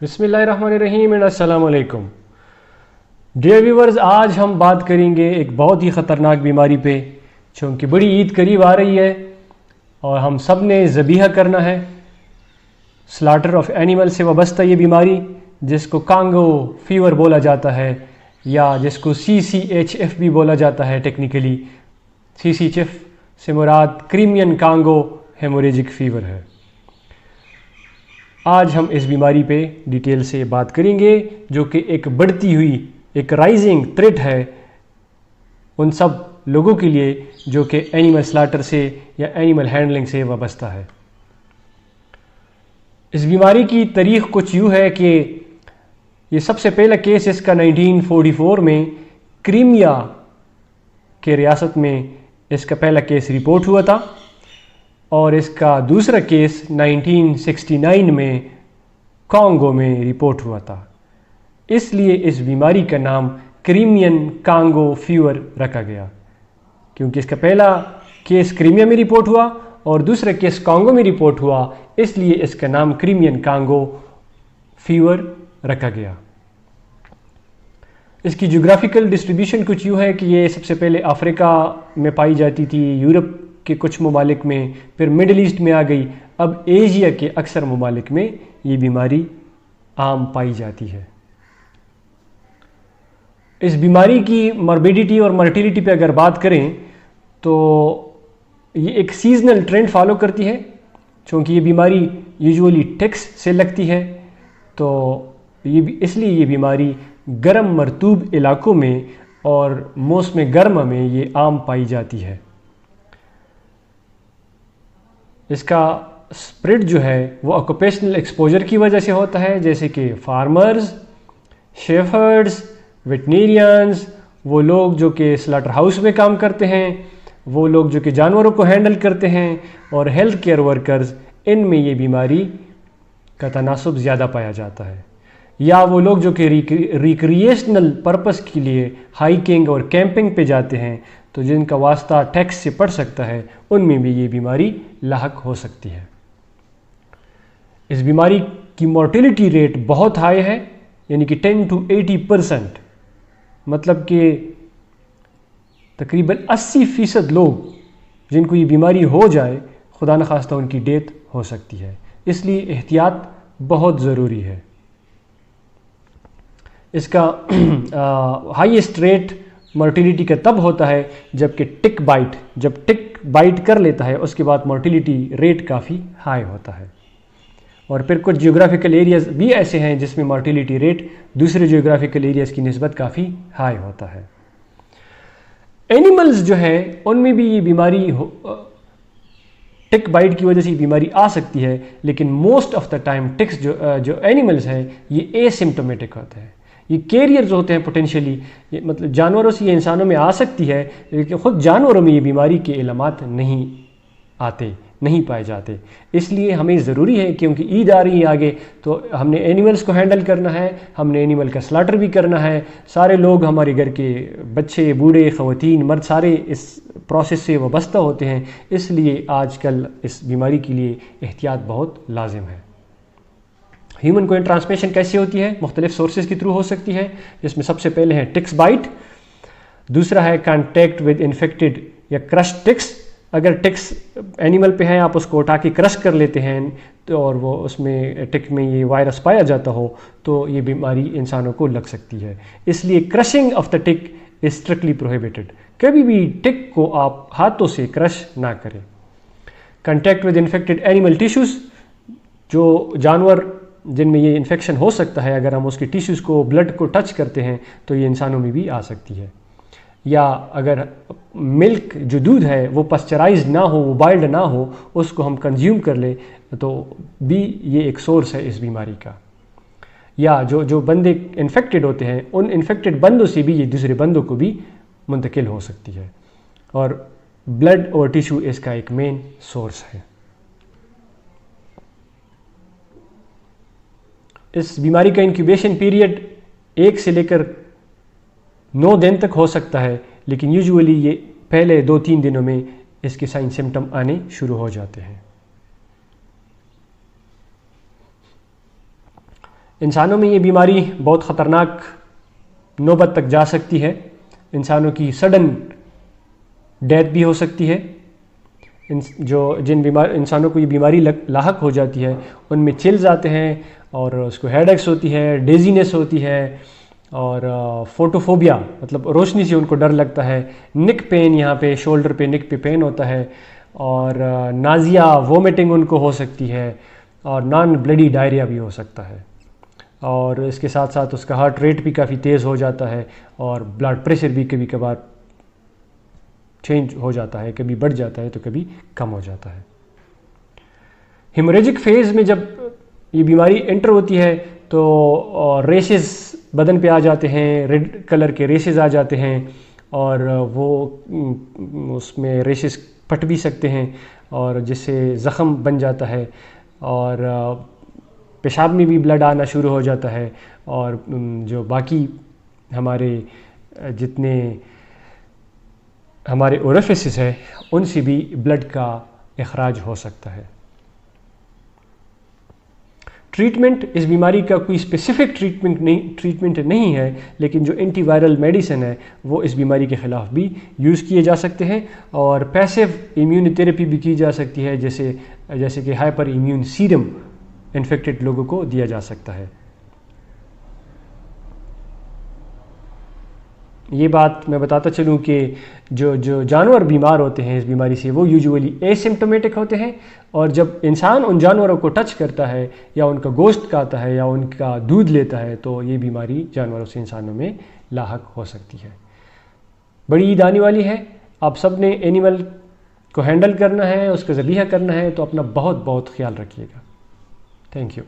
बिस्मिल्लाहिर्रहमानिर्रहीम एंड अस्सलाम वालेकुम। डियर व्यूवर्स, आज हम बात करेंगे एक बहुत ही ख़तरनाक बीमारी पे, चूँकि बड़ी ईद करीब आ रही है और हम सब ने ज़बीहा करना है। स्लाटर ऑफ एनिमल से वाबस्ता ये बीमारी जिसको कांगो फीवर बोला जाता है या जिसको CCHF भी बोला जाता है। टेक्निकली CCHF से मुराद क्रीमियन कांगो हेमोरेजिक फ़ीवर है। आज हम इस बीमारी पे डिटेल से बात करेंगे, जो कि एक बढ़ती हुई एक राइजिंग थ्रेट है उन सब लोगों के लिए जो कि एनिमल स्लाटर से या एनिमल हैंडलिंग से वाबस्ता है। इस बीमारी की तारीख कुछ यूँ है कि ये सबसे पहला केस इसका 1944 में क्रीमिया के रियासत में इसका पहला केस रिपोर्ट हुआ था और इसका दूसरा केस 1969 में कांगो में रिपोर्ट हुआ था। इसलिए इस बीमारी का नाम क्रीमियन कांगो फीवर रखा गया, क्योंकि इसका पहला केस क्रीमिया में रिपोर्ट हुआ और दूसरा केस कांगो में रिपोर्ट हुआ, इसलिए इसका नाम क्रीमियन कांगो फीवर रखा गया। इसकी ज्योग्राफिकल डिस्ट्रीब्यूशन कुछ यूँ है कि ये सबसे पहले अफ्रीका में पाई जाती थी, यूरोप के कुछ ममालिक में, फिर मिडिल ईस्ट में आ गई, अब एशिया के अक्सर ममालिक में ये बीमारी आम पाई जाती है। इस बीमारी की मॉर्बिडिटी और मर्टिलिटी पे अगर बात करें तो ये एक सीजनल ट्रेंड फॉलो करती है, क्योंकि ये बीमारी यूजुअली टिक्स से लगती है, तो इसलिए ये बीमारी गर्म मरतूब इलाकों में और मौसम गर्मा में ये आम पाई जाती है। इसका स्प्रेड जो है वो ऑक्यूपेशनल एक्सपोजर की वजह से होता है, जैसे कि फार्मर्स, शेफर्ड्स, वेटनेरियंस, वो लोग जो कि स्लॉटर हाउस में काम करते हैं, वो लोग जो कि जानवरों को हैंडल करते हैं, और हेल्थ केयर वर्कर्स, इनमें ये बीमारी का तनासुब ज़्यादा पाया जाता है। या वो लोग जो कि रिक्रिएशनल पर्पस के लिए हाइकिंग और कैंपिंग पे जाते हैं, तो जिनका वास्ता टैक्स से पड़ सकता है, उनमें भी ये बीमारी लाहक हो सकती है। इस बीमारी की मोर्टेलिटी रेट बहुत हाई है, यानी कि 10 to 80%, मतलब कि तकरीबन 80% लोग जिनको ये बीमारी हो जाए, खुदा न खास्ता उनकी डेथ हो सकती है। इसलिए एहतियात बहुत ज़रूरी है। इसका हाईएस्ट रेट मोर्टिलिटी का तब होता है जब टिक बाइट कर लेता है, उसके बाद मोर्टिलिटी रेट काफ़ी हाई होता है। और फिर कुछ जियोग्राफिकल एरियाज़ भी ऐसे हैं जिसमें मोर्टिलिटी रेट दूसरे जियोग्राफिकल एरियाज़ की निस्बत काफ़ी हाई होता है। एनिमल्स जो है उनमें भी ये बीमारी टिक बाइट की वजह से ये बीमारी आ सकती है, लेकिन most of the time ticks जो एनिमल्स हैं ये एसिम्प्टोमेटिक होते हैं, ये कैरियर्स होते हैं पोटेंशियली, मतलब जानवरों से ये इंसानों में आ सकती है, लेकिन ख़ुद जानवरों में ये बीमारी के इलामात नहीं पाए जाते। इसलिए हमें ज़रूरी है, क्योंकि ईद आ रही है आगे, तो हमने एनिमल्स को हैंडल करना है, हमने एनिमल का स्लाटर भी करना है। सारे लोग, हमारे घर के बच्चे, बूढ़े, ख़वातीन, मर्द, सारे इस प्रोसेस से वाबस्ता होते हैं। इसलिए आजकल इस बीमारी के लिए एहतियात बहुत लाजिम है। ह्यूमन को ट्रांसमिशन कैसे होती है? मुख्तलिफ सोर्सेज के थ्रू हो सकती है, जिसमें सबसे पहले है टिक्स बाइट, दूसरा है कॉन्टैक्ट विद इन्फेक्टेड या क्रश टिक्स। अगर टिक्स एनिमल पे है, आप उसको उठा के क्रश कर लेते हैं तो और वो उसमें टिक में ये वायरस पाया जाता हो, तो ये बीमारी इंसानों को लग सकती है। इसलिए crushing of the tick is strictly prohibited. कभी भी टिक को आप हाथों से क्रश ना करें। Contact with infected animal tissues, जो जानवर जिनमें ये इन्फेक्शन हो सकता है, अगर हम उसके टिश्यूज़ को, ब्लड को टच करते हैं तो ये इंसानों में भी आ सकती है। या अगर मिल्क जो दूध है वो पास्चराइज्ड ना हो, वो बाइल्ड ना हो, उसको हम कंज्यूम कर ले तो भी ये एक सोर्स है इस बीमारी का। या जो बंदे इन्फेक्टेड होते हैं, उन इन्फेक्टेड बंदों से भी ये दूसरे बंदों को भी मुंतकिल हो सकती है, और ब्लड और टिश्यू इसका एक मेन सोर्स है। इस बीमारी का इंक्यूबेशन पीरियड 1 से लेकर 9 दिन तक हो सकता है, लेकिन यूजुअली ये पहले 2-3 दिनों में इसके साइन सिम्टम आने शुरू हो जाते हैं। इंसानों में ये बीमारी बहुत ख़तरनाक नौबत तक जा सकती है। इंसानों की सडन डेथ भी हो सकती है। जिन इंसानों को ये बीमारी लाहक हो जाती है उनमें चिल्स आते हैं और उसको हेडेक्स होती है, डेजीनेस होती है और फोटोफोबिया मतलब रोशनी से उनको डर लगता है। निक पेन, यहाँ पे शोल्डर पे निक पे पेन होता है और नाजिया वोमिटिंग उनको हो सकती है और नॉन ब्लडी डायरिया भी हो सकता है। और इसके साथ साथ उसका हार्ट रेट भी काफ़ी तेज़ हो जाता है और ब्लड प्रेशर भी कभी कभार चेंज हो जाता है, कभी बढ़ जाता है तो कभी कम हो जाता है। हेमोरेजिक फेज़ में जब ये बीमारी एंटर होती है तो रेशेस बदन पे आ जाते हैं, रेड कलर के रेशेस आ जाते हैं और वो उसमें रेशेस फट भी सकते हैं और जिससे ज़ख़म बन जाता है और पेशाब में भी ब्लड आना शुरू हो जाता है और जो बाकी जितने हमारे ओरिफिसेस है उनसे भी ब्लड का इखराज हो सकता है। ट्रीटमेंट, इस बीमारी का कोई स्पेसिफिक ट्रीटमेंट नहीं है, लेकिन जो एंटीवायरल मेडिसिन है वो इस बीमारी के ख़िलाफ़ भी यूज़ किए जा सकते हैं और पैसिव इम्यूनोथेरेपी भी की जा सकती है, जैसे कि हाइपर इम्यून सीरम इन्फेक्टेड लोगों को दिया जा सकता है। ये बात मैं बताता चलूँ कि जो जानवर बीमार होते हैं इस बीमारी से वो यूजुअली एसिम्प्टोमेटिक होते हैं और जब इंसान उन जानवरों को टच करता है या उनका गोश्त खाता है या उनका दूध लेता है तो ये बीमारी जानवरों से इंसानों में लाहक हो सकती है। बड़ी ईद आने वाली है, आप सब ने एनिमल को हैंडल करना है, उसका ज़बीहा करना है, तो अपना बहुत बहुत ख्याल रखिएगा। Thank you.